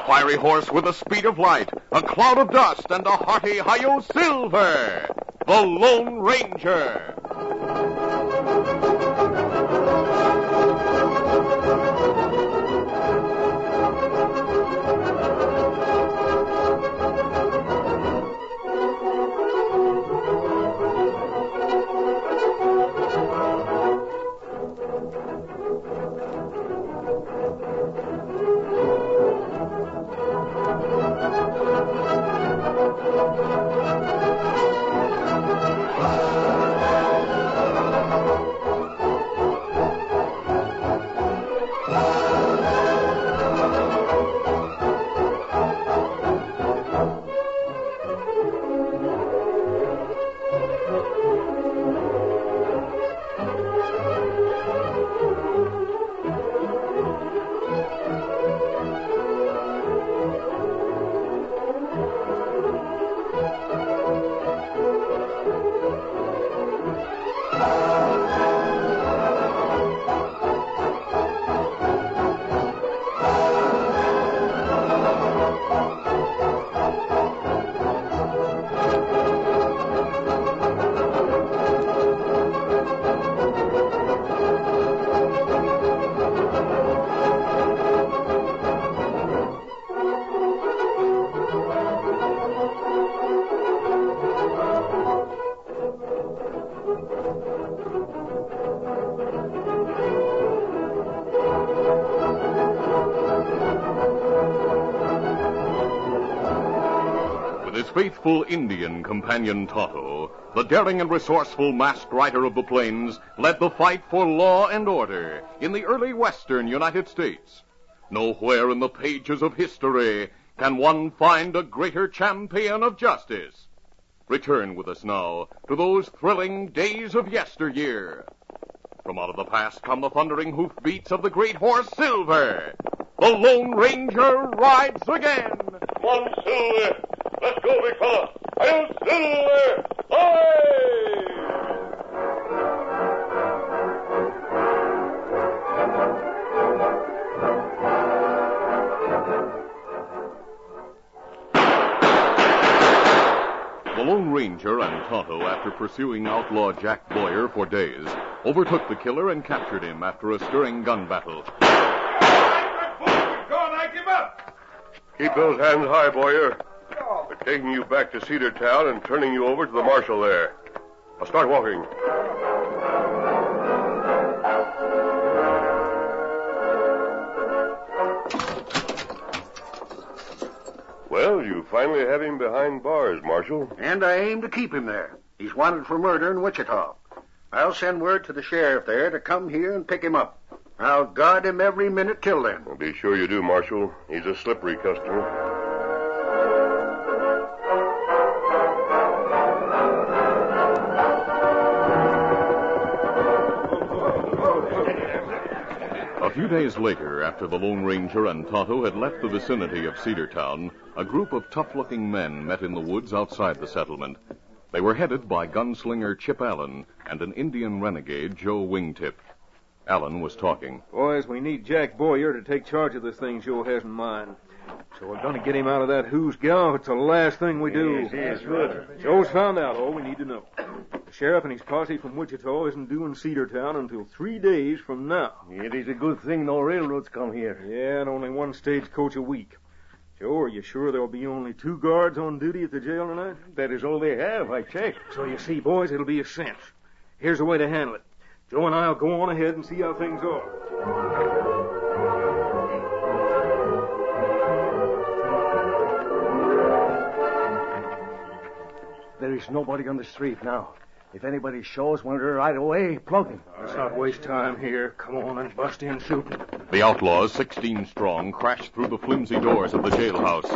A fiery horse with the speed of light, a cloud of dust, and a hearty hi-yo silver. The Lone Ranger. His faithful Indian companion Tonto, the daring and resourceful masked rider of the plains, led the fight for law and order in the early western United States. Nowhere in the pages of history can one find a greater champion of justice. Return with us now to those thrilling days of yesteryear. From out of the past come the thundering hoofbeats of the great horse Silver. The Lone Ranger rides again. Come on, Silver. Let's go, big fella. I'll Silver. Aye! The Lone Ranger and Tonto, after pursuing outlaw Jack Boyer for days, overtook the killer and captured him after a stirring gun battle. Keep those hands high, Boyer. They're taking you back to Cedartown and turning you over to the marshal there. Now start walking. Well, you finally have him behind bars, Marshal. And I aim to keep him there. He's wanted for murder in Wichita. I'll send word to the sheriff there to come here and pick him up. I'll guard him every minute till then. Well, be sure you do, Marshal. He's a slippery customer. A few days later, after the Lone Ranger and Tonto had left the vicinity of Cedartown, a group of tough-looking men met in the woods outside the settlement. They were headed by gunslinger Chip Allen and an Indian renegade, Joe Wingtip. Allen was talking. Boys, we need Jack Boyer to take charge of this thing Joe has in mind. So we're going to get him out of that who's gal. It's the last thing we do. Yes, good. Joe's found out all we need to know. The sheriff and his posse from Wichita isn't due in Cedartown until 3 days from now. It is a good thing no railroads come here. Yeah, and only one stagecoach a week. Joe, are you sure there'll be only 2 guards on duty at the jail tonight? That is all they have, I checked. So you see, boys, it'll be a cinch. Here's the way to handle it. Joe and I'll go on ahead and see how things are. There is nobody on the street now. If anybody shows one right away, plug him. Let's not waste time here. Come on and bust in shooting. The outlaws, 16 strong, crashed through the flimsy doors of the jailhouse.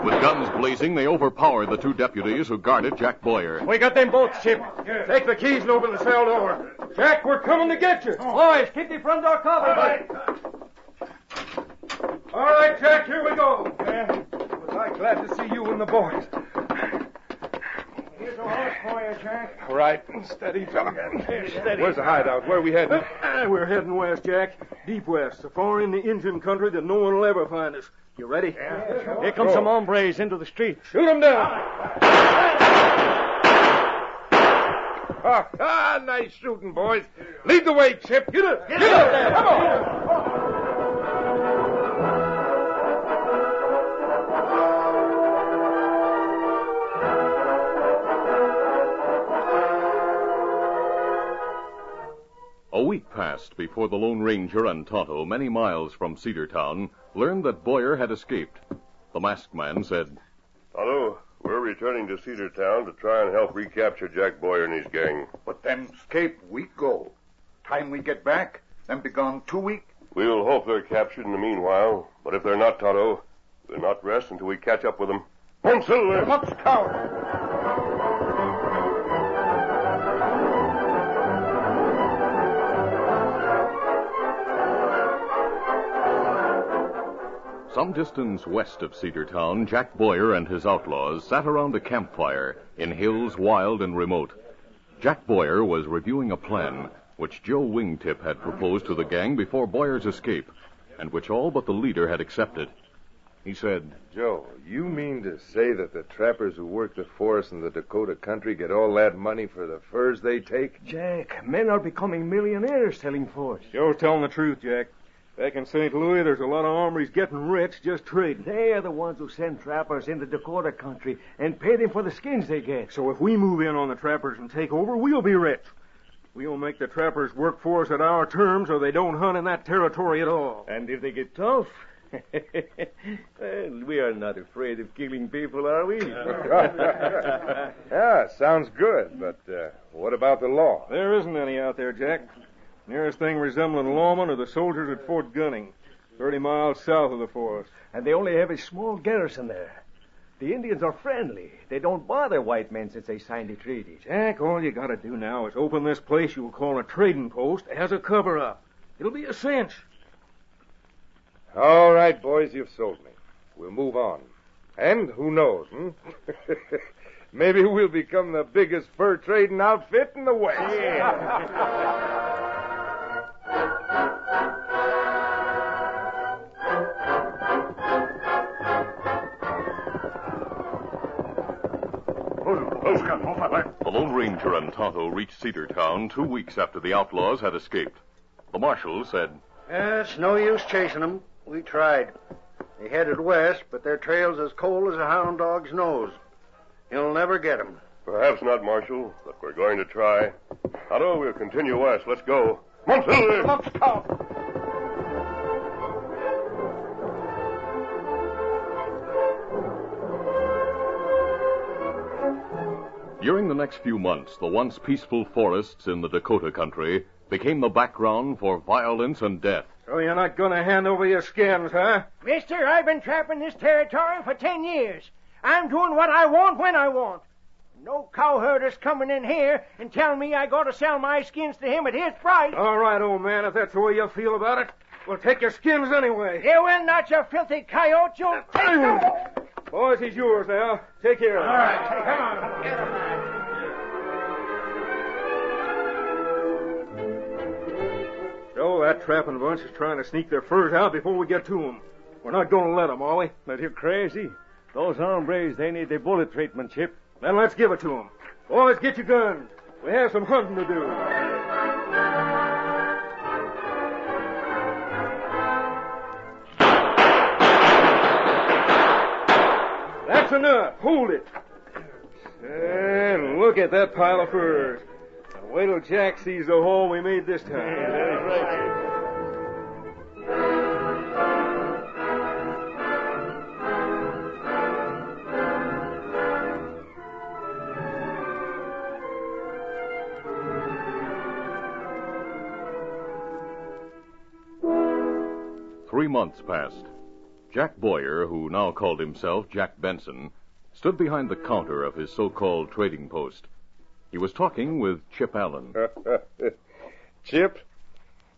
With guns blazing, they overpowered the 2 deputies who guarded Jack Boyer. We got them both, Chip. Take the keys and open the cell door. Jack, we're coming to get you. Boys, keep the front door covered. All right, Jack, here we go. Was I glad to see you and the boys. Here's a horse for you, Jack. Right. Steady, fella. Steady. Where's the hideout? Where are we heading? We're heading west, Jack. Deep west, so far in the Indian country that no one will ever find us. You ready? Yeah. Here come some hombres into the street. Shoot them down. Nice shooting, boys. Lead the way, Chip. Get up there. Come on. A week passed before the Lone Ranger and Tonto, many miles from Cedartown, learned that Boyer had escaped. The masked man said, Tonto, we're returning to Cedartown to try and help recapture Jack Boyer and his gang. But them escape week go. Time we get back, them be gone 2 week. We'll hope they're captured in the meanwhile. But if they're not, Tonto, we'll not rest until we catch up with them. On, Silver! Come up, Scout! Some distance west of Cedartown, Jack Boyer and his outlaws sat around a campfire in hills wild and remote. Jack Boyer was reviewing a plan which Joe Wingtip had proposed to the gang before Boyer's escape, and which all but the leader had accepted. He said, Joe, you mean to say that the trappers who work the forest in the Dakota country get all that money for the furs they take? Jack, men are becoming millionaires selling furs. Joe's telling the truth, Jack. Back in St. Louis, there's a lot of hombres getting rich just trading. They are the ones who send trappers into Dakota country and pay them for the skins they get. So if we move in on the trappers and take over, we'll be rich. We'll make the trappers work for us at our terms, or they don't hunt in that territory at all. And if they get tough, well, we are not afraid of killing people, are we? Yeah, sounds good, but what about the law? There isn't any out there, Jack. Nearest thing resembling lawmen are the soldiers at Fort Gunning, 30 miles south of the forest. And they only have a small garrison there. The Indians are friendly. They don't bother white men since they signed the treaty. Jack, all you gotta do now is open this place you'll call a trading post as a cover-up. It'll be a cinch. All right, boys, you've sold me. We'll move on. And who knows, Maybe we'll become the biggest fur trading outfit in the West. Yeah. The Lone Ranger and Tonto reached Cedartown 2 weeks after the outlaws had escaped. The marshal said, It's no use chasing them. We tried. They headed west, but their trail's as cold as a hound dog's nose. You'll never get them. Perhaps not, Marshal, but we're going to try. Tonto, we'll continue west. Let's go. Come on, Silver! Come up, Scout! During the next few months, the once peaceful forests in the Dakota country became the background for violence and death. So you're not gonna hand over your skins, huh? Mister, I've been trapping this territory for 10 years. I'm doing what I want when I want. No cowherder's coming in here and telling me I gotta sell my skins to him at his price. All right, old man, if that's the way you feel about it, we'll take your skins anyway. You will not, you filthy coyote. You'll take them. Boys, he's yours now. Take care of him. All right, come on. Get him, man. Joe, that trapping bunch is trying to sneak their furs out before we get to them. We're not going to let them, are we? But you're crazy. Those hombres, they need the bullet treatment, Chip. Then let's give it to them. Boys, get your guns. We have some hunting to do. That's enough. Hold it. And look at that pile of furs. And wait till Jack sees the haul we made this time. That's right. 3 months passed. Jack Boyer, who now called himself Jack Benson, stood behind the counter of his so-called trading post. He was talking with Chip Allen. Chip,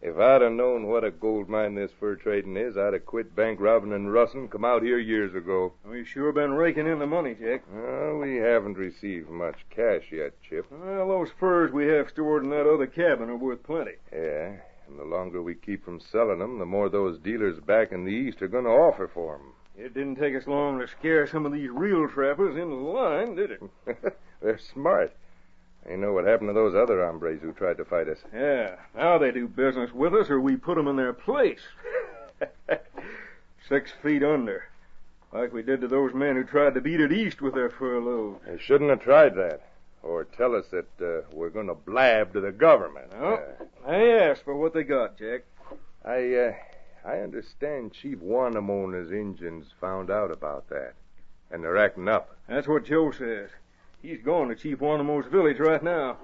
If I'd have known what a gold mine this fur trading is, I'd have quit bank robbing and rusting, come out here years ago. We've sure been raking in the money, Jack. Well, we haven't received much cash yet, Chip. Well, those furs we have stored in that other cabin are worth plenty. Yeah, and the longer we keep from selling them, the more those dealers back in the East are going to offer for them. It didn't take us long to scare some of these real trappers into the line, did it? They're smart. They know what happened to those other hombres who tried to fight us. Yeah, now they do business with us or we put them in their place. 6 feet under. Like we did to those men who tried to beat it east with their fur load. They shouldn't have tried that. Or tell us that we're going to blab to the government. Well, I asked for what they got, Jack. I understand Chief Wanamo and his Injuns found out about that. And they're acting up. That's what Joe says. He's going to Chief Wanamo's village right now.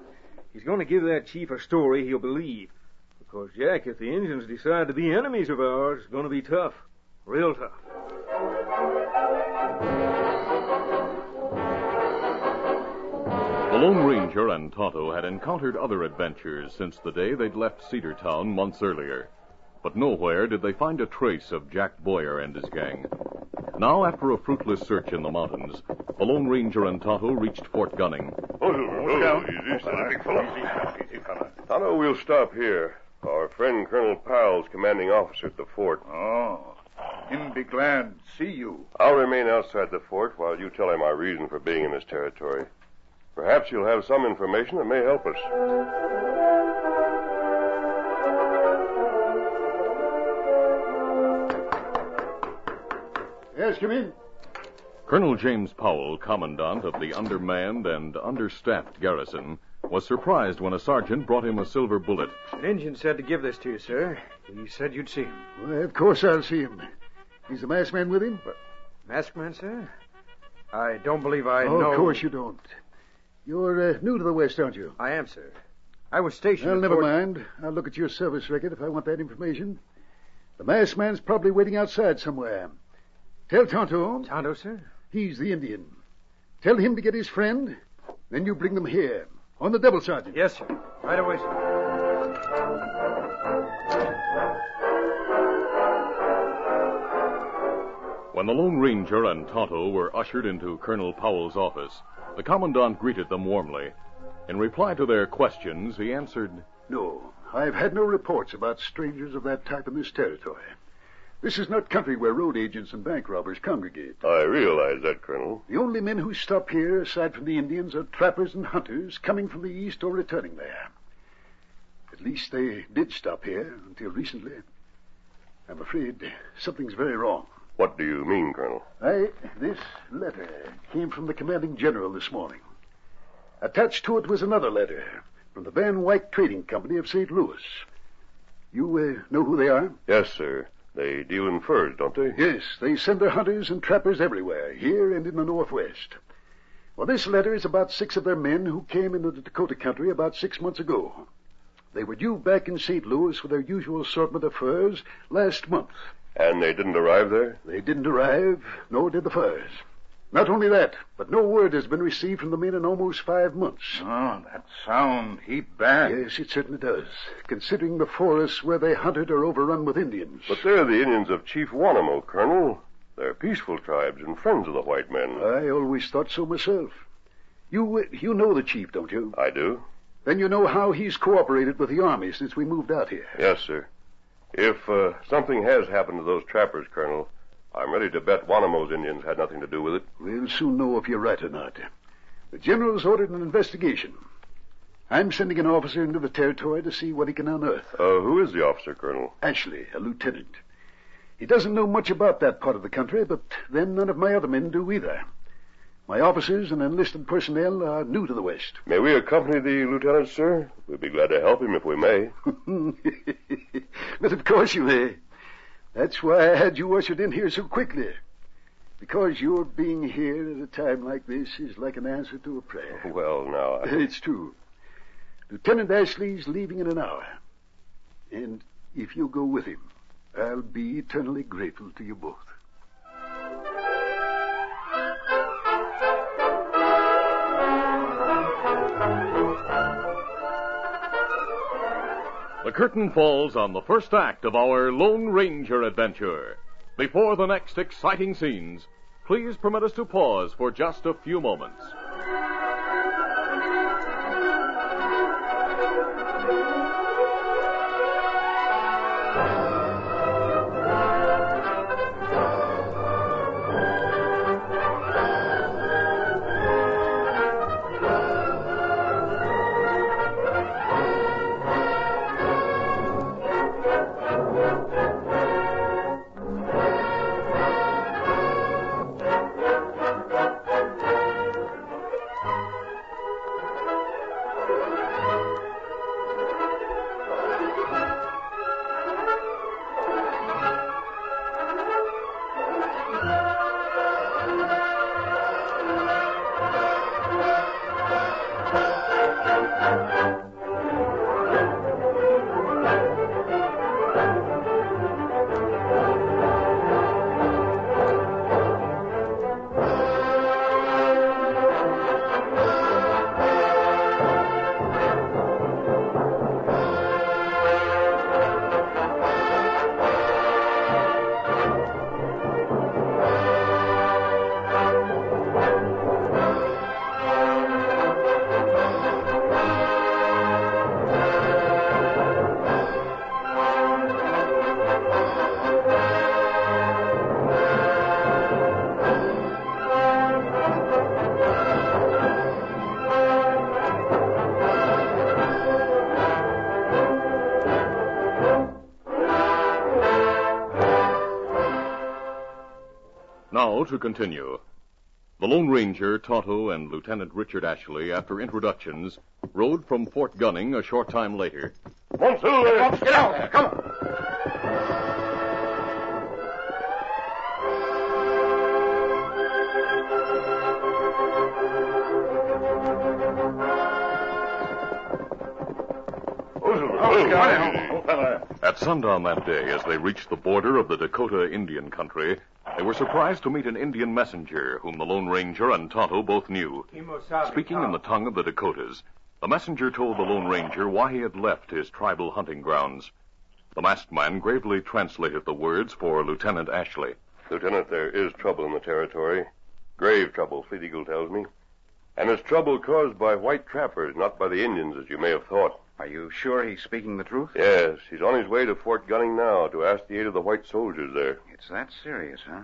He's going to give that chief a story he'll believe. Because, Jack, if the Indians decide to be enemies of ours, it's going to be tough. Real tough. The Lone Ranger and Tonto had encountered other adventures since the day they'd left Cedartown months earlier. But nowhere did they find a trace of Jack Boyer and his gang. Now, after a fruitless search in the mountains, the Lone Ranger and Tonto reached Fort Gunning. Easy, big fellow. Easy, fella. Tonto, we'll stop here. Our friend Colonel Powell's commanding officer at the fort. Oh, him be glad to see you. I'll remain outside the fort while you tell him our reason for being in this territory. Perhaps you'll have some information that may help us. Yes, come in. Colonel James Powell, commandant of the undermanned and understaffed garrison, was surprised when a sergeant brought him a silver bullet. An Indian said to give this to you, sir. He said you'd see him. Well, of course I'll see him. He's the masked man with him? Masked man, sir? I don't believe I know. Of course you don't. You're new to the West, aren't you? I am, sir. I was stationed. Well, never mind. I'll look at your service record if I want that information. The masked man's probably waiting outside somewhere. Tell Tonto. Tonto, sir? He's the Indian. Tell him to get his friend, then you bring them here. On the double, Sergeant. Yes, sir. Right away, sir. When the Lone Ranger and Tonto were ushered into Colonel Powell's office, the commandant greeted them warmly. In reply to their questions, he answered, No, I've had no reports about strangers of that type in this territory. This is not country where road agents and bank robbers congregate. I realize that, Colonel. The only men who stop here, aside from the Indians, are trappers and hunters coming from the east or returning there. At least they did stop here until recently. I'm afraid something's very wrong. What do you mean, Colonel? This letter came from the commanding general this morning. Attached to it was another letter from the Van Wyck Trading Company of St. Louis. You know who they are? Yes, sir. They deal in furs, don't they? Yes, they send their hunters and trappers everywhere, here and in the Northwest. Well, this letter is about 6 of their men who came into the Dakota country about 6 months ago. They were due back in St. Louis with their usual assortment of furs last month. And they didn't arrive there? They didn't arrive, nor did the furs. Not only that, but no word has been received from the men in almost 5 months. Oh, that sound heap bad. Yes, it certainly does, considering the forests where they hunted are overrun with Indians. But they're the Indians of Chief Wanamo, Colonel. They're peaceful tribes and friends of the white men. I always thought so myself. You know the chief, don't you? I do. Then you know how he's cooperated with the army since we moved out here. Yes, sir. If something has happened to those trappers, Colonel, I'm ready to bet Wanamo's Indians had nothing to do with it. We'll soon know if you're right or not. The general's ordered an investigation. I'm sending an officer into the territory to see what he can unearth. Who is the officer, Colonel? Ashley, a lieutenant. He doesn't know much about that part of the country, but then none of my other men do either. My officers and enlisted personnel are new to the West. May we accompany the lieutenant, sir? We'd be glad to help him if we may. But of course you may. That's why I had you ushered in here so quickly. Because your being here at a time like this is like an answer to a prayer. Well, now, It's true. Lieutenant Ashley's leaving in an hour. And if you'll go with him, I'll be eternally grateful to you both. The The curtain falls on the first act of our Lone Ranger adventure. Before the next exciting scenes, please permit us to pause for just a few moments. Now to continue. The Lone Ranger, Tonto, and Lieutenant Richard Ashley, after introductions, rode from Fort Gunning a short time later. Monsieur! Get out there, come on. At sundown that day, as they reached the border of the Dakota Indian country, they were surprised to meet an Indian messenger whom the Lone Ranger and Tonto both knew. Speaking in the tongue of the Dakotas, the messenger told the Lone Ranger why he had left his tribal hunting grounds. The masked man gravely translated the words for Lieutenant Ashley. Lieutenant, there is trouble in the territory. Grave trouble, Fleet Eagle tells me. And it's trouble caused by white trappers, not by the Indians, as you may have thought. Are you sure he's speaking the truth? Yes, he's on his way to Fort Gunning now to ask the aid of the white soldiers there. It's that serious, huh?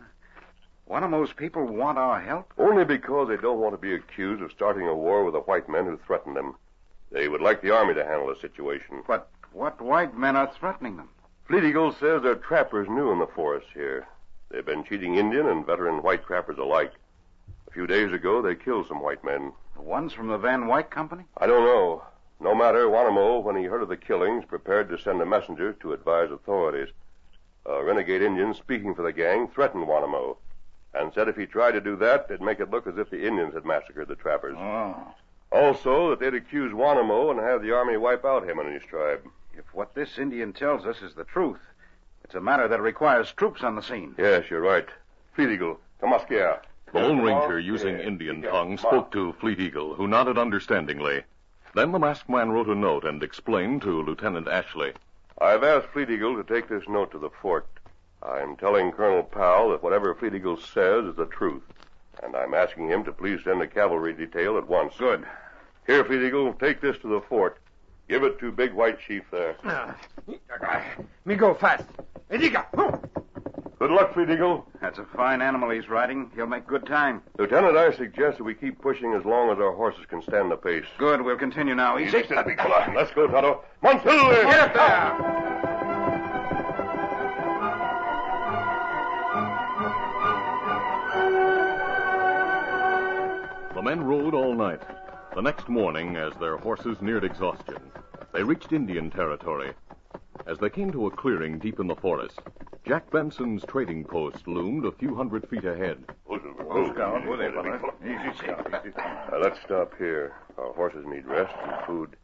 One of those people want our help? Only because they don't want to be accused of starting a war with the white men who threatened them. They would like the army to handle the situation. But what white men are threatening them? Fleet Eagle says they're trappers new in the forest here. They've been cheating Indian and veteran white trappers alike. A few days ago, they killed some white men. The ones from the Van Wyck Company? I don't know. No matter, Wanamo, when he heard of the killings, prepared to send a messenger to advise authorities. A renegade Indian speaking for the gang threatened Wanamo and said if he tried to do that, it'd make it look as if the Indians had massacred the trappers. Oh. Also, that they'd accuse Wanamo and have the army wipe out him and his tribe. If what this Indian tells us is the truth, it's a matter that requires troops on the scene. Yes, you're right. Fleet Eagle, come here. The Lone Ranger, using Indian tongue, spoke to Fleet Eagle, who nodded understandingly. Then the masked man wrote a note and explained to Lieutenant Ashley. I've asked Fleet Eagle to take this note to the fort. I'm telling Colonel Powell that whatever Fleet Eagle says is the truth. And I'm asking him to please send a cavalry detail at once. Good. Here, Fleet Eagle, take this to the fort. Give it to Big White Chief there. Me go fast. Good luck, Fleet Eagle. That's a fine animal he's riding. He'll make good time. Lieutenant, I suggest that we keep pushing as long as our horses can stand the pace. Good. We'll continue now. Easy. Let's go, Tonto. Monsieur! Get up there! The men rode all night. The next morning, as their horses neared exhaustion, they reached Indian territory. As they came to a clearing deep in the forest, Jack Benson's trading post loomed a few hundred feet ahead. Let's stop here. Our horses need rest and food.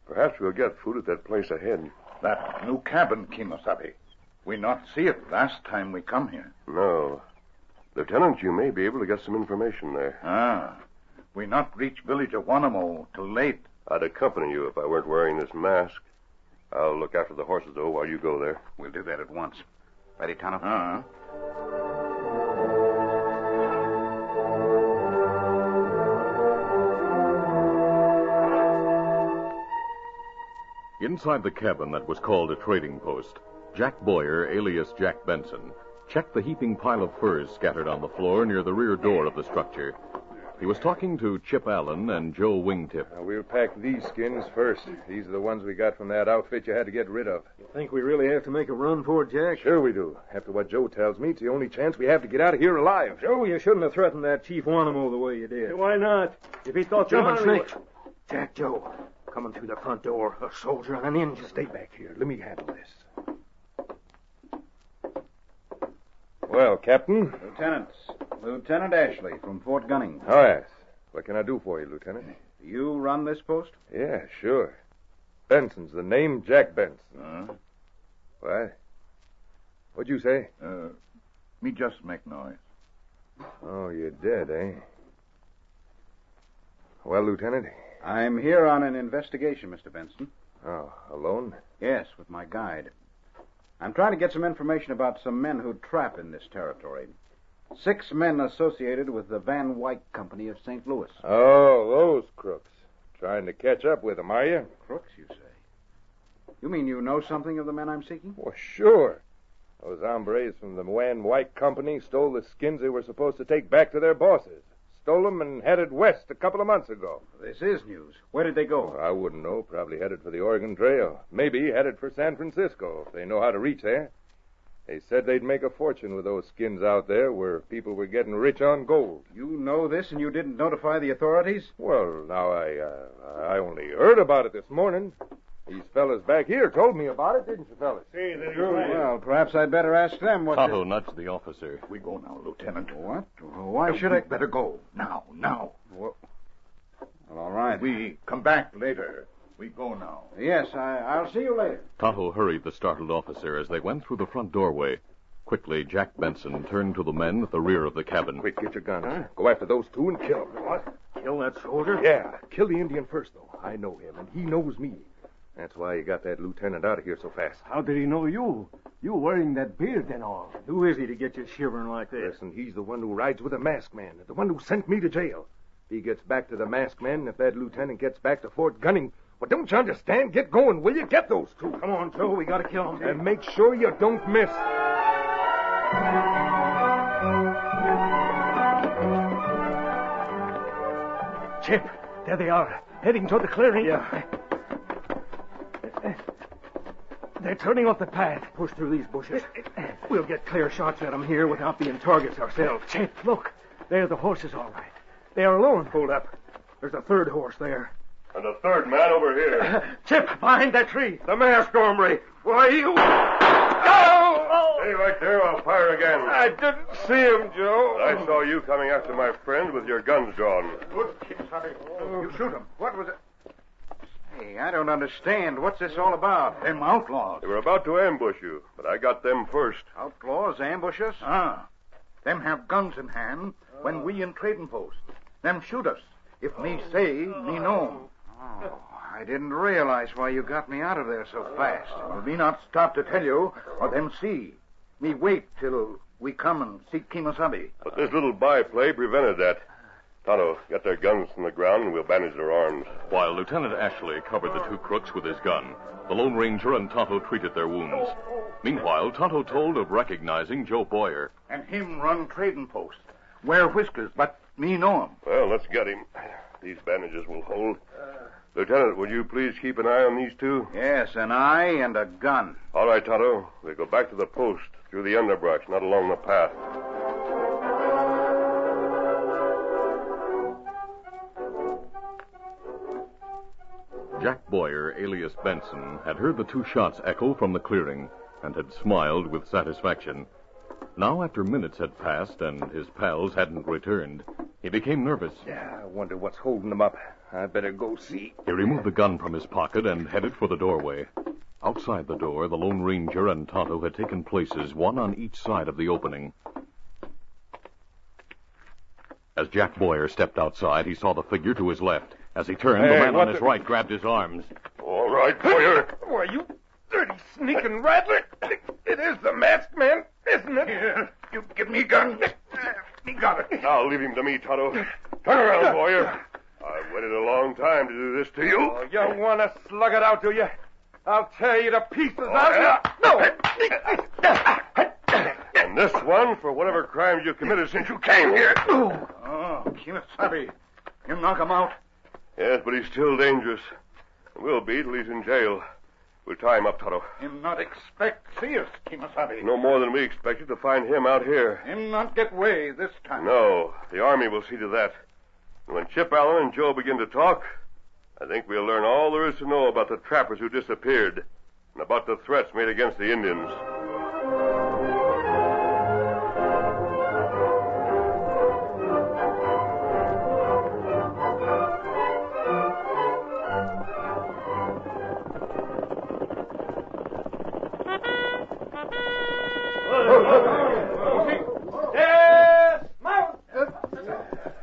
Perhaps we'll get food at that place ahead. That new cabin, Kimosabe. We not see it last time we come here. No. Lieutenant, you may be able to get some information there. Ah. We not reach village of Wanamo till late. I'd accompany you if I weren't wearing this mask. I'll look after the horses, though, while you go there. We'll do that at once. Ready, Tonto? Inside the cabin that was called a trading post, Jack Boyer, alias Jack Benson, checked the heaping pile of furs scattered on the floor near the rear door of the structure. He was talking to Chip Allen and Joe Wingtip. We'll pack these skins first. These are the ones we got from that outfit you had to get rid of. You think we really have to make a run for it, Jack? Sure we do. After what Joe tells me, it's the only chance we have to get out of here alive. Joe, you shouldn't have threatened that Chief Wanamo the way you did. Why not? If he thought Jumping the snake. Jack, Joe, coming through the front door. A soldier and an Indian. Stay back here. Let me handle this. Well, Captain. Lieutenant Ashley from Fort Gunning. Oh, yes. What can I do for you, Lieutenant? You run this post? Yeah, sure. Benson's the name, Jack Benson. What? What'd you say? Me just make noise. Oh, you're dead, eh? Well, Lieutenant? I'm here on an investigation, Mr. Benson. Oh, alone? Yes, with my guide. I'm trying to get some information about some men who trap in this territory. 6 men associated with the Van Wyck Company of St. Louis. Oh, those crooks. Trying to catch up with them, are you? Crooks, you say? You mean you know something of the men I'm seeking? Well, sure. Those hombres from the Van Wyck Company stole the skins they were supposed to take back to their bosses. Stole them and headed west a couple of months ago. This is news. Where did they go? Oh, I wouldn't know. Probably headed for the Oregon Trail. Maybe headed for San Francisco, if they know how to reach there. They said they'd make a fortune with those skins out there where people were getting rich on gold. You know this and you didn't notify the authorities? Well, now, I only heard about it this morning. These fellas back here told me about it, didn't you, fellas? Well, perhaps I'd better ask them what... Tonto nudged the officer. We go now, Lieutenant. What? Why should I... Better go. Now. Well, all right. We come back later. We go now. Yes, I'll see you later. Tonto hurried the startled officer as they went through the front doorway. Quickly, Jack Benson turned to the men at the rear of the cabin. Quick, get your guns. Go after those 2 and kill them. What? Kill that soldier? Yeah, kill the Indian first, though. I know him, and he knows me. That's why you got that lieutenant out of here so fast. How did he know you? You wearing that beard and all. Who is he to get you shivering like this? Listen, he's the one who rides with the masked man, the one who sent me to jail. If he gets back to the masked man, if that lieutenant gets back to Fort Gunning... Well, don't you understand? Get going, will you? Get those 2. Come on, Joe. We got to kill them. And make sure you don't miss. Chip, there they are, heading toward the clearing. Yeah. They're turning off the path. Push through these bushes. We'll get clear shots at them here without being targets ourselves. Chip, look. They're the horses, all right. They are alone. Hold up. There's a 3rd horse there. And a 3rd man over here. Chip, behind that tree. The masked hombre. Why, you... Stay right there. I'll fire again. I didn't see him, Joe. I saw you coming after my friend with your guns drawn. You shoot him. What was it? Hey, I don't understand. What's this all about? Them outlaws. They were about to ambush you, but I got them first. Outlaws ambush us? Them have guns in hand when we in trading post. Them shoot us. If me say, me know. Oh, I didn't realize why you got me out of there so fast. Well, me not stop to tell you, or them see. Me wait till we come and seek Kemosabe. But this little byplay prevented that. Tonto, get their guns from the ground and we'll bandage their arms. While Lieutenant Ashley covered the 2 crooks with his gun, the Lone Ranger and Tonto treated their wounds. Meanwhile, Tonto told of recognizing Joe Boyer. And him run trading post. Wear whiskers, but me know him. Well, let's get him. These bandages will hold. Lieutenant, would you please keep an eye on these 2? Yes, an eye and a gun. All right, Tonto. We'll go back to the post, through the underbrush, not along the path. Jack Boyer, alias Benson, had heard the 2 shots echo from the clearing and had smiled with satisfaction. Now, after minutes had passed and his pals hadn't returned, he became nervous. Yeah, I wonder what's holding them up. I better go see. He removed the gun from his pocket and headed for the doorway. Outside the door, the Lone Ranger and Tonto had taken places, one on each side of the opening. As Jack Boyer stepped outside, he saw the figure to his left. As he turned, the man on his right grabbed his arms. All right, Boyer. Why, you dirty, sneaking rattler. It is the masked man, isn't it? Here, you give me gun. Me got it. Now leave him to me, Tonto. Turn around, warrior. I've waited a long time to do this to you. Oh, you want to slug it out, do you? I'll tear you to pieces. And this one for whatever crimes you committed since you came here. Oh, Kimasabi. You knock him out. Yes, but he's still dangerous. Will be till he's in jail. We'll tie him up, Tonto. Him not expect see us, Kimasabi. No more than we expected to find him out here. Him not get way this time. No, the Army will see to that. And when Chip Allen and Joe begin to talk, I think we'll learn all there is to know about the trappers who disappeared and about the threats made against the Indians.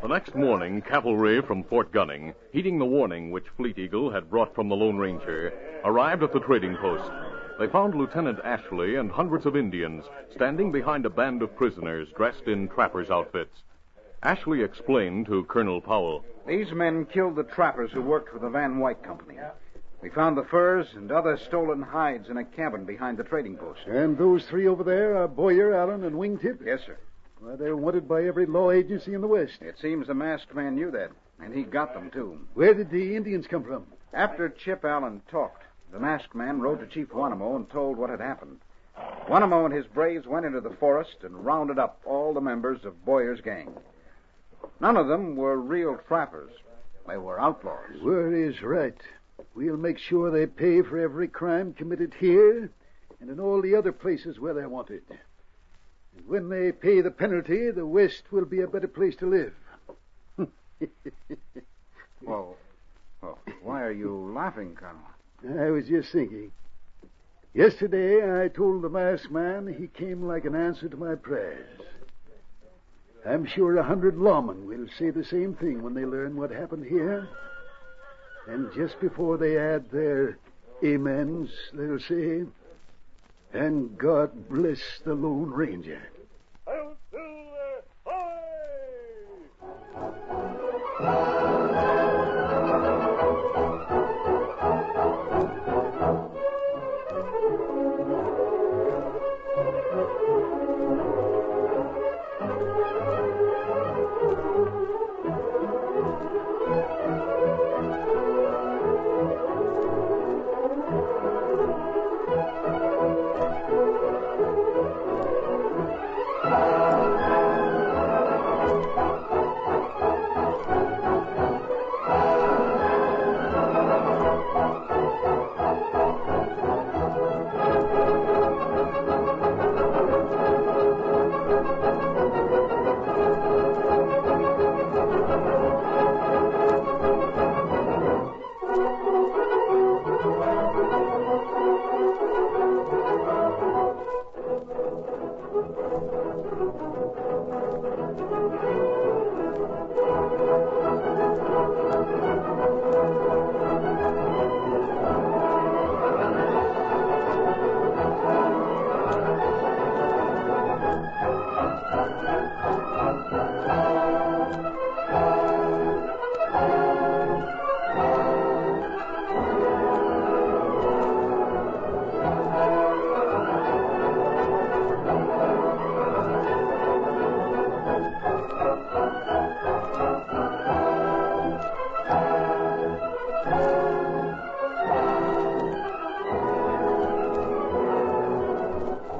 The next morning, cavalry from Fort Gunning, heeding the warning which Fleet Eagle had brought from the Lone Ranger, arrived at the trading post. They found Lieutenant Ashley and hundreds of Indians standing behind a band of prisoners dressed in trappers' outfits. Ashley explained to Colonel Powell. These men killed the trappers who worked for the Van Wyck Company. We found the furs and other stolen hides in a cabin behind the trading post. And those three over there are Boyer, Allen, and Wingtip? Yes, sir. Well, they're wanted by every law agency in the West. It seems the masked man knew that, and he got them, too. Where did the Indians come from? After Chip Allen talked, the masked man rode to Chief Wanamo and told what had happened. Wanamo and his braves went into the forest and rounded up all the members of Boyer's gang. None of them were real trappers. They were outlaws. Word is right. We'll make sure they pay for every crime committed here and in all the other places where they're wanted. And when they pay the penalty, the West will be a better place to live. Well, why are you laughing, Colonel? I was just thinking. Yesterday, I told the masked man he came like an answer to my prayers. I'm sure 100 lawmen will say the same thing when they learn what happened here. And just before they add their amens, they'll say, "And God bless the Lone Ranger."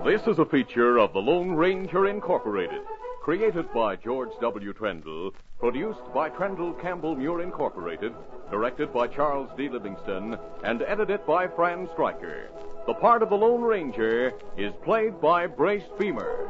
This is a feature of the Lone Ranger Incorporated, created by George W. Trendle, produced by Trendle Campbell Muir Incorporated, directed by Charles D. Livingston, and edited by Fran Stryker. The part of the Lone Ranger is played by Brace Beamer.